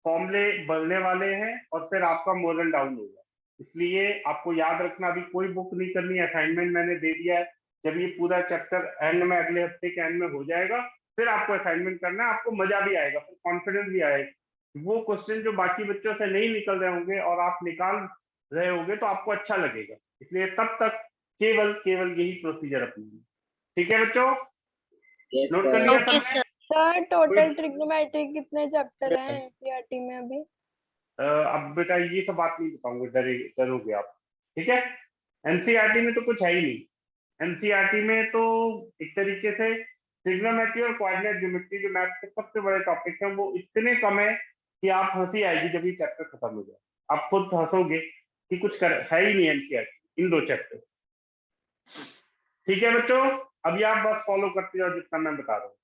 फॉर्मूले बढ़ने वाले हैं और फिर आपका मोरल डाउन होगा। इसलिए आपको याद रखना, अभी कोई बुक नहीं करनी, असाइनमेंट मैंने दे दिया है, जब ये पूरा चैप्टर एंड में, अगले हफ्ते के एंड में हो जाएगा, फिर आपको असाइनमेंट करना है, आपको मजा भी आएगा, फिर कॉन्फिडेंस भी आएगा। वो क्वेश्चन जो बाकी बच्चों से नहीं निकल रहे होंगे और आप निकाल रहे होंगे तो आपको अच्छा लगेगा। इसलिए तब तक केवल केवल यही प्रोसीजर अपनाइए। ठीक है बच्चों, यस नोट कर सर। लिया ओके सबने? सर। सर टोटल ट्रिग्नोमेट्री कितने चैप्टर हैं एनसीईआरटी में अभी? अब बेटा ये सब बात नहीं बताऊंगा, डरोगे आप, ठीक है? एनसीईआरटी में तो कुछ है ही नहीं। एनसीईआरटी में तो एक तरीके से ट्रिग्नोमेट्री और कोऑर्डिनेट ज्योमेट्री जो मैथ्स के सबसे बड़े टॉपिक हैं वो इतने कम है कि आप हंसी आएगी जब ये चैप्टर खत्म हो जाए, आप खुद हंसोगे कि कुछ है ही नहीं एनसीईआरटी इन 2 चैप्टर। ठीक है बच्चों, अभी आप बस फॉलो करते जाओ जितना मैं बता रहा हूँ।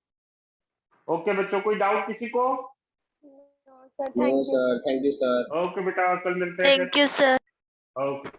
ओके बच्चों, कोई डाउट किसी को? Sir no thank you. Sir, thank you sir. Okay बेटा, कल मिलते हैं थैंक यू सर। फिर। ओके।